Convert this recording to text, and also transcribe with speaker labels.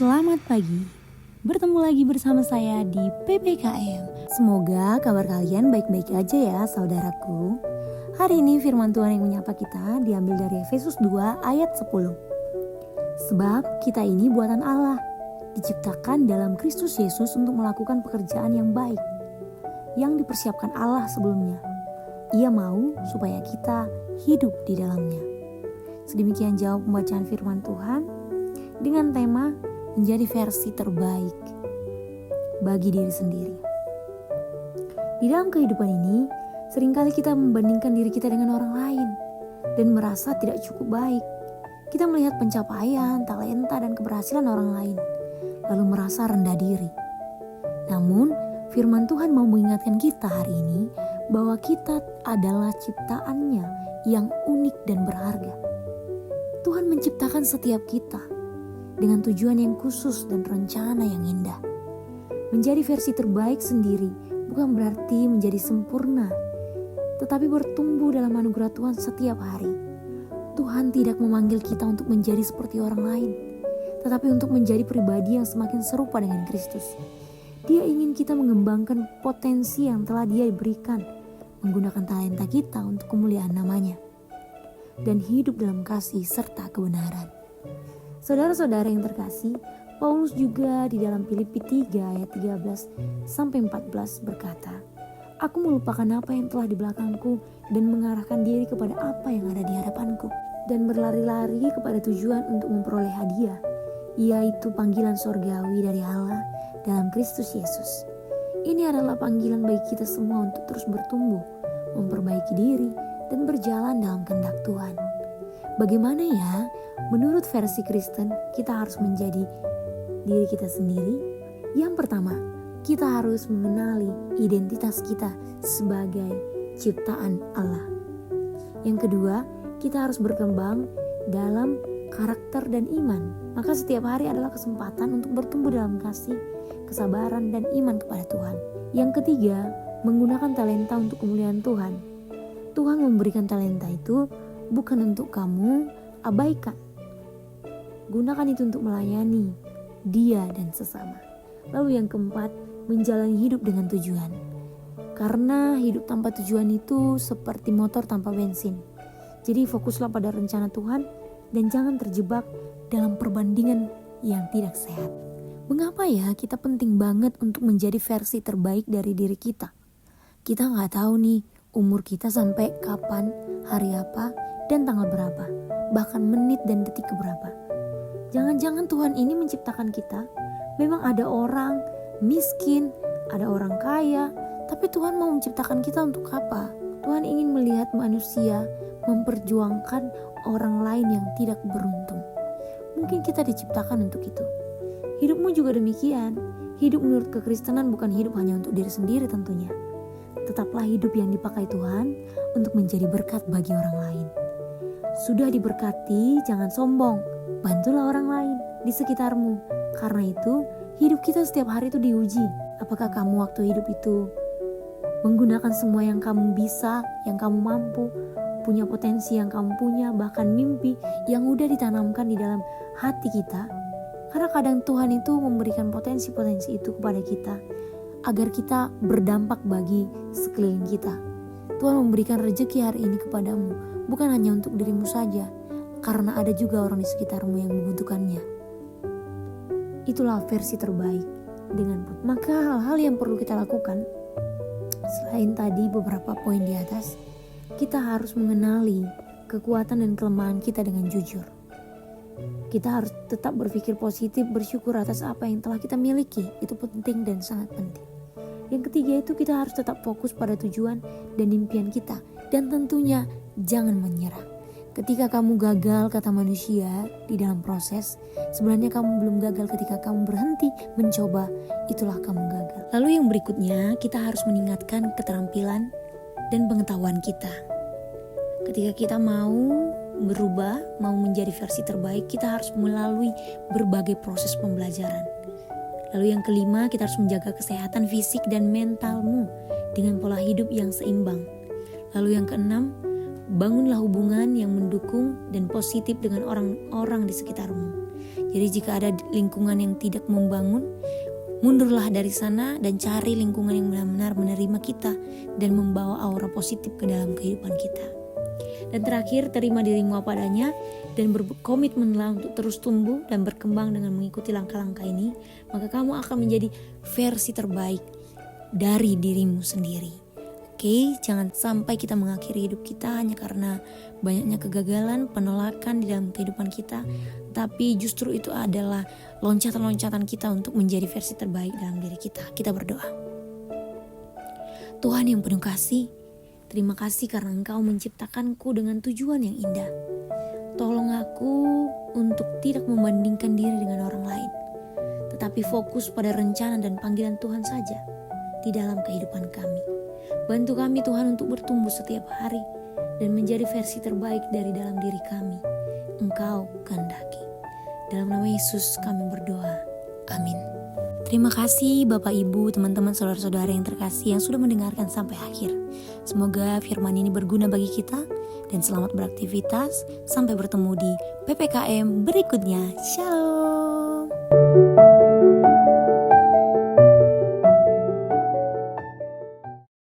Speaker 1: Selamat pagi, bertemu lagi bersama saya di PPKM. Semoga kabar kalian baik-baik aja ya saudaraku. Hari ini firman Tuhan yang menyapa kita diambil dari Efesus 2 ayat 10. Sebab kita ini buatan Allah, diciptakan dalam Kristus Yesus untuk melakukan pekerjaan yang baik, yang dipersiapkan Allah sebelumnya. Ia mau supaya kita hidup di dalamnya. Sedemikian jawab pembacaan firman Tuhan dengan tema menjadi versi terbaik bagi diri sendiri. Di dalam kehidupan ini, seringkali kita membandingkan diri kita dengan orang lain dan merasa tidak cukup baik. Kita melihat pencapaian, talenta, dan keberhasilan orang lain, lalu merasa rendah diri. Namun, firman Tuhan mau mengingatkan kita hari ini bahwa kita adalah ciptaannya yang unik dan berharga. Tuhan menciptakan setiap kita dengan tujuan yang khusus dan rencana yang indah. Menjadi versi terbaik sendiri bukan berarti menjadi sempurna, tetapi bertumbuh dalam anugerah Tuhan setiap hari. Tuhan tidak memanggil kita untuk menjadi seperti orang lain, tetapi untuk menjadi pribadi yang semakin serupa dengan Kristus. Dia ingin kita mengembangkan potensi yang telah Dia berikan, menggunakan talenta kita untuk kemuliaan namanya, dan hidup dalam kasih serta kebenaran. Saudara-saudara yang terkasih, Paulus juga di dalam Filipi 3 ayat 13 sampai 14 berkata, "Aku melupakan apa yang telah di belakangku dan mengarahkan diri kepada apa yang ada di hadapanku, dan berlari-lari kepada tujuan untuk memperoleh hadiah, yaitu panggilan sorgawi dari Allah dalam Kristus Yesus." Ini adalah panggilan bagi kita semua untuk terus bertumbuh, memperbaiki diri, dan berjalan dalam kehendak Tuhan. Bagaimana ya? Menurut versi Kristen, kita harus menjadi diri kita sendiri. Yang pertama, kita harus mengenali identitas kita sebagai ciptaan Allah. Yang kedua, kita harus berkembang dalam karakter dan iman. Maka setiap hari adalah kesempatan untuk bertumbuh dalam kasih, kesabaran, dan iman kepada Tuhan. Yang ketiga, menggunakan talenta untuk kemuliaan Tuhan. Tuhan memberikan talenta itu bukan untuk kamu abaikan. Gunakan itu untuk melayani Dia dan sesama. Lalu yang keempat, menjalani hidup dengan tujuan. Karena hidup tanpa tujuan itu seperti motor tanpa bensin. Jadi fokuslah pada rencana Tuhan dan jangan terjebak dalam perbandingan yang tidak sehat. Mengapa ya kita penting banget untuk menjadi versi terbaik dari diri kita? Kita gak tahu nih umur kita sampai kapan, hari apa, dan tanggal berapa, bahkan menit dan detik keberapa. Jangan-jangan Tuhan ini menciptakan kita, memang ada orang miskin, ada orang kaya, tapi Tuhan mau menciptakan kita untuk apa? Tuhan ingin melihat manusia memperjuangkan orang lain yang tidak beruntung. Mungkin kita diciptakan untuk itu. Hidupmu juga demikian. Hidup menurut kekristenan bukan hidup hanya untuk diri sendiri tentunya. Tetaplah hidup yang dipakai Tuhan untuk menjadi berkat bagi orang lain. Sudah diberkati, jangan sombong. Bantulah orang lain di sekitarmu. Karena itu, hidup kita setiap hari itu diuji. Apakah kamu waktu hidup itu menggunakan semua yang kamu bisa, yang kamu mampu, punya potensi yang kamu punya, bahkan mimpi yang udah ditanamkan di dalam hati kita. Karena kadang Tuhan itu memberikan potensi-potensi itu kepada kita agar kita berdampak bagi sekeliling kita. Tuhan memberikan rezeki hari ini kepadamu, bukan hanya untuk dirimu saja, karena ada juga orang di sekitarmu yang membutuhkannya. Itulah versi terbaik dengan Tuhan. Maka hal-hal yang perlu kita lakukan, selain tadi beberapa poin di atas, kita harus mengenali kekuatan dan kelemahan kita dengan jujur. Kita harus tetap berpikir positif, bersyukur atas apa yang telah kita miliki. Itu penting dan sangat penting. Yang ketiga itu kita harus tetap fokus pada tujuan dan impian kita. Dan tentunya jangan menyerah. Ketika kamu gagal kata manusia di dalam proses, sebenarnya kamu belum gagal ketika kamu berhenti mencoba, itulah kamu gagal. Lalu yang berikutnya, kita harus meningkatkan keterampilan dan pengetahuan kita. Ketika kita mau berubah, mau menjadi versi terbaik, kita harus melalui berbagai proses pembelajaran. Lalu yang kelima, kita harus menjaga kesehatan fisik dan mentalmu dengan pola hidup yang seimbang. Lalu yang keenam, bangunlah hubungan yang mendukung dan positif dengan orang-orang di sekitarmu. Jadi jika ada lingkungan yang tidak membangun, mundurlah dari sana dan cari lingkungan yang benar-benar menerima kita dan membawa aura positif ke dalam kehidupan kita. Dan terakhir, terima dirimu apa adanya dan berkomitmenlah untuk terus tumbuh dan berkembang dengan mengikuti langkah-langkah ini. Maka kamu akan menjadi versi terbaik dari dirimu sendiri. Oke, jangan sampai kita mengakhiri hidup kita hanya karena banyaknya kegagalan, penolakan di dalam kehidupan kita. Tapi justru itu adalah loncatan-loncatan kita untuk menjadi versi terbaik dalam diri kita. Kita berdoa. Tuhan yang penuh kasih, terima kasih karena Engkau menciptakanku dengan tujuan yang indah. Tolong aku untuk tidak membandingkan diri dengan orang lain, tetapi fokus pada rencana dan panggilan Tuhan saja di dalam kehidupan kami. Bantu kami Tuhan untuk bertumbuh setiap hari dan menjadi versi terbaik dari dalam diri kami. Engkau kehendaki. Dalam nama Yesus kami berdoa. Amin. Terima kasih Bapak Ibu, teman-teman, saudara-saudara yang terkasih yang sudah mendengarkan sampai akhir. Semoga firman ini berguna bagi kita dan selamat beraktivitas. Sampai bertemu di PPKM berikutnya. Shalom.